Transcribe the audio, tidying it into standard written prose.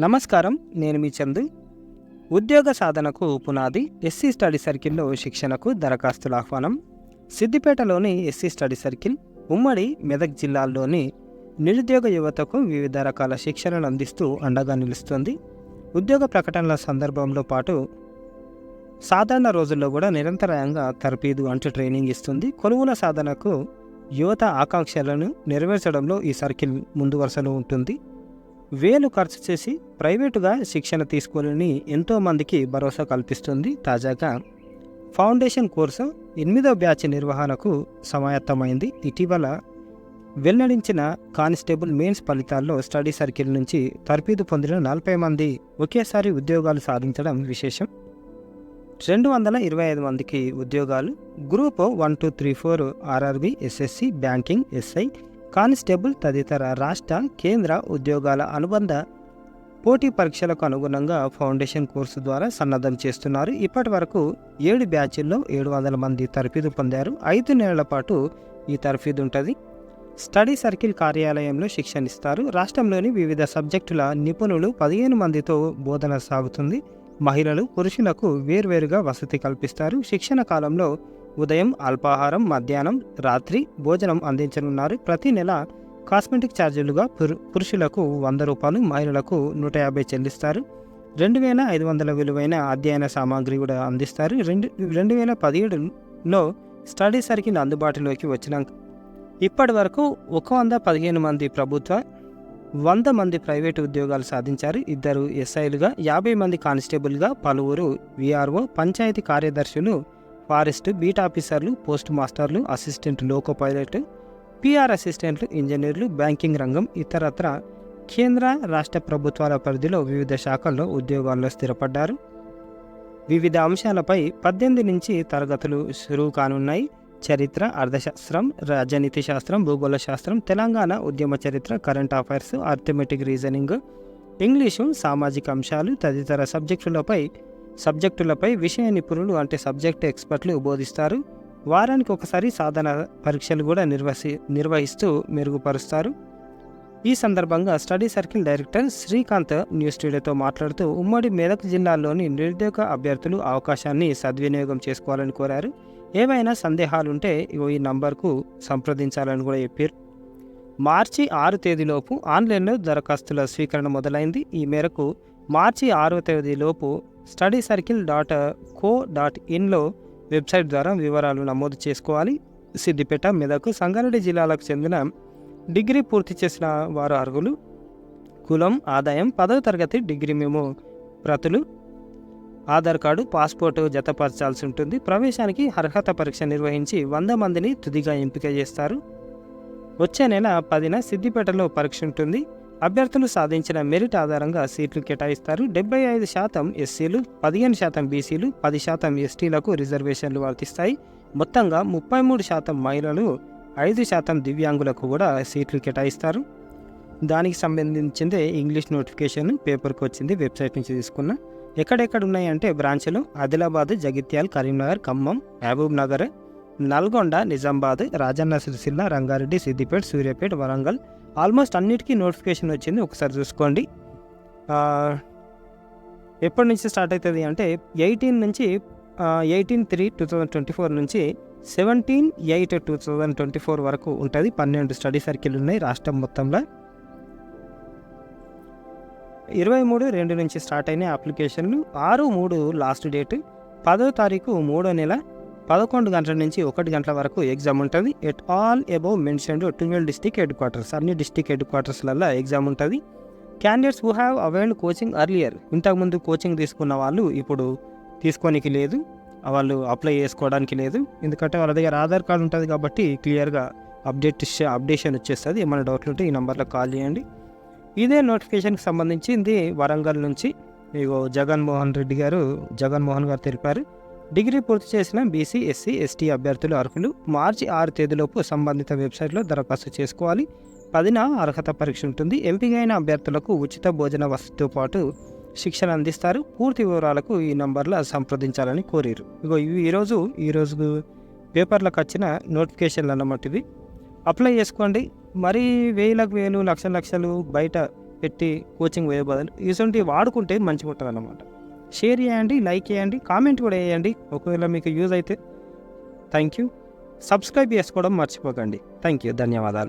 నమస్కారం, నేను మీ చందు. ఉద్యోగ సాధనకు పునాది ఎస్సీ స్టడీ సర్కిల్లో శిక్షణకు దరఖాస్తుల ఆహ్వానం. సిద్దిపేటలోని ఎస్సీ స్టడీ సర్కిల్ ఉమ్మడి మెదక్ జిల్లాల్లోని నిరుద్యోగ యువతకు వివిధ రకాల శిక్షణలు అందిస్తూ అండగా నిలుస్తుంది. ఉద్యోగ ప్రకటనల సందర్భంలో పాటు సాధారణ రోజుల్లో కూడా నిరంతరాయంగా తర్ఫీదు అంటూ ట్రైనింగ్ ఇస్తుంది. కొలువుల సాధనకు యువత ఆకాంక్షలను నెరవేర్చడంలో ఈ సర్కిల్ ముందు వరుసలో ఉంటుంది. వేలు ఖర్చు చేసి ప్రైవేటుగా శిక్షణ తీసుకొని ఎంతోమందికి భరోసా కల్పిస్తుంది. తాజాగా ఫౌండేషన్ కోర్సు 8వ బ్యాచ్ నిర్వహణకు సమాయత్తమైంది. ఇటీవల వెల్లడించిన కానిస్టేబుల్ మెయిన్స్ ఫలితాల్లో స్టడీ సర్కిల్ నుంచి తర్ఫీదు పొందిన 40 మంది ఒకేసారి ఉద్యోగాలు సాధించడం విశేషం. 225 మందికి ఉద్యోగాలు. Group 1, 2, 3, 4 RRB, SSC, banking, SI, constable తదితర రాష్ట్ర కేంద్ర ఉద్యోగాల అనుబంధ పోటీ పరీక్షలకు అనుగుణంగా ఫౌండేషన్ కోర్సు ద్వారా సన్నద్ధం చేస్తున్నారు. ఇప్పటి వరకు 7 బ్యాచ్ల్లో 700 మంది తర్ఫీదు పొందారు. 5 నెలల పాటు ఈ తర్ఫీదు ఉంటుంది. స్టడీ సర్కిల్ కార్యాలయంలో శిక్షణ ఇస్తారు. రాష్ట్రంలోని వివిధ సబ్జెక్టుల నిపుణులు 15 మందితో బోధన సాగుతుంది. మహిళలు, పురుషులకు వేర్వేరుగా వసతి కల్పిస్తారు. శిక్షణ కాలంలో ఉదయం అల్పాహారం, మధ్యాహ్నం, రాత్రి భోజనం అందించనున్నారు. ప్రతి నెల కాస్మెటిక్ ఛార్జీలుగా పురుషులకు 100 రూపాయలు, మహిళలకు 150 చెల్లిస్తారు. 2500 విలువైన అధ్యయన సామాగ్రి కూడా అందిస్తారు. 2017లో స్టడీ సర్కిల్ అందుబాటులోకి వచ్చినాక ఇప్పటి వరకు 115 మంది ప్రభుత్వ, 100 మంది ప్రైవేటు ఉద్యోగాలు సాధించారు. 2 ఎస్ఐలుగా, 50 మంది కానిస్టేబుల్గా, పలువురు విఆర్ఓ, పంచాయతీ కార్యదర్శులు, ఫారెస్ట్ బీట్ ఆఫీసర్లు, పోస్ట్ మాస్టర్లు, అసిస్టెంట్ లోకో పైలట్, పిఆర్ అసిస్టెంట్లు, ఇంజనీర్లు, బ్యాంకింగ్ రంగం, ఇతరత్ర కేంద్ర రాష్ట్ర ప్రభుత్వాల పరిధిలో వివిధ శాఖల్లో ఉద్యోగాల్లో స్థిరపడ్డారు. వివిధ అంశాలపై 18 నుంచి తరగతులు షురువు కానున్నాయి. చరిత్ర, అర్థశాస్త్రం, రాజనీతి శాస్త్రం, భూగోళ శాస్త్రం, తెలంగాణ ఉద్యమ చరిత్ర, current affairs, arithmetic reasoning, English, సామాజిక అంశాలు తదితర సబ్జెక్టులపై విషయ నిపుణులు అంటే సబ్జెక్ట్ ఎక్స్పర్ట్లు బోధిస్తారు. వారానికి ఒకసారి సాధన పరీక్షలు కూడా నిర్వహిస్తూ మెరుగుపరుస్తారు. ఈ సందర్భంగా study circle director Srikanth news టుడేతో మాట్లాడుతూ ఉమ్మడి మెదక్ జిల్లాలోని నిరుద్యోగ అభ్యర్థులు అవకాశాన్ని సద్వినియోగం చేసుకోవాలని కోరారు. ఏవైనా సందేహాలుంటే ఈ నంబర్కు సంప్రదించాలని కూడా చెప్పారు. మార్చి 6 తేదీలోపు ఆన్లైన్లో దరఖాస్తుల స్వీకరణ మొదలైంది. ఈ మేరకు మార్చి 6వ తేదీలోపు studycircle.co.inలో వెబ్సైట్ ద్వారా వివరాలు నమోదు చేసుకోవాలి. సిద్దిపేట, మెదక్, సంగారెడ్డి జిల్లాలకు చెందిన డిగ్రీ పూర్తి చేసిన వారు అర్హులు. కులం, ఆదాయం, 10వ తరగతి డిగ్రీ మెమో ప్రతులు, ఆధార్ కార్డు, పాస్పోర్టు జతపరచాల్సి ఉంటుంది. ప్రవేశానికి అర్హత పరీక్ష నిర్వహించి 100 మందిని తుదిగా ఎంపిక చేస్తారు. వచ్చే నెల 10న సిద్దిపేటలో పరీక్ష ఉంటుంది. అభ్యర్థులు సాధించిన మెరిట్ ఆధారంగా సీట్లు కేటాయిస్తారు. 75% ఎస్సీలు, 15% బీసీలు, 10% ఎస్టీలకు రిజర్వేషన్లు వర్తిస్తాయి. మొత్తంగా 33% మహిళలు, 5% దివ్యాంగులకు కూడా సీట్లు కేటాయిస్తారు. దానికి సంబంధించిందే ఇంగ్లీష్ నోటిఫికేషన్ పేపర్కి వచ్చింది, వెబ్సైట్ నుంచి తీసుకున్న. ఎక్కడెక్కడ ఉన్నాయంటే బ్రాంచ్లు ఆదిలాబాద్, జగిత్యాల, కరీంనగర్, ఖమ్మం, మహబూబ్ నగర్, నల్గొండ, నిజామాబాద్, రాజన్న సిరిసిల్ల, రంగారెడ్డి, సిద్దిపేట, సూర్యాపేట, వరంగల్ ఆల్మోస్ట్ అన్నిటికీ నోటిఫికేషన్ వచ్చింది. ఒకసారి చూసుకోండి. ఎప్పటి నుంచి స్టార్ట్ అవుతుంది అంటే 18/3/2024 నుంచి 17/8/2024 వరకు ఉంటుంది. 12 స్టడీ సర్కిల్ ఉన్నాయి రాష్ట్రం మొత్తంలో. 23/2 నుంచి స్టార్ట్ అయిన అప్లికేషన్లు. 6/3 లాస్ట్ డేట్. 10వ తారీఖు 3వ నెల 11 గంటల నుంచి 1 గంటల వరకు ఎగ్జామ్ ఉంటుంది. At all above mentioned 12 district head quarters, అన్ని డిస్ట్రిక్ట్ హెడ్ క్వార్టర్స్లలో ఎగ్జామ్ ఉంటుంది. Candidates who have availed coaching earlier, ఇంతకుముందు కోచింగ్ తీసుకున్న వాళ్ళు ఇప్పుడు తీసుకోనికి లేదు, వాళ్ళు అప్లై చేసుకోవడానికి లేదు. ఎందుకంటే వాళ్ళ దగ్గర ఆధార్ కార్డు ఉంటుంది కాబట్టి క్లియర్గా అప్డేషన్ వచ్చేస్తుంది. ఏమైనా డౌట్లు ఉంటే ఈ నెంబర్లో కాల్ చేయండి. ఇదే నోటిఫికేషన్కి సంబంధించింది వరంగల్ నుంచి జగన్మోహన్ గారు తెలిపారు. డిగ్రీ పూర్తి చేసిన బీసీ, ఎస్సీ, ఎస్టీ అభ్యర్థులు అర్హులు. మార్చి 6 తేదీలోపు సంబంధిత వెబ్సైట్లో దరఖాస్తు చేసుకోవాలి. 10న అర్హత పరీక్ష ఉంటుంది. ఎంపికైన అభ్యర్థులకు ఉచిత భోజన వసతితో పాటు శిక్షణ అందిస్తారు. పూర్తి వివరాలకు ఈ నంబర్లో సంప్రదించాలని కోరారు. ఈరోజు పేపర్లకు వచ్చిన నోటిఫికేషన్లు అన్నమాట. ఇది అప్లై చేసుకోండి. మరీ 1000 లక్షలు బయట పెట్టి కోచింగ్ పోయే బదులు ఇటువంటి వాడుకుంటే మంచిగా ఉంటుంది అన్నమాట. షేర్ చేయండి, లైక్ చేయండి, కామెంట్ కూడా వేయండి. ఒకవేళ మీకు యూజ్ అయితే థ్యాంక్ యూ. సబ్స్క్రైబ్ చేసుకోవడం మర్చిపోకండి. థ్యాంక్ యూ, ధన్యవాదాలు.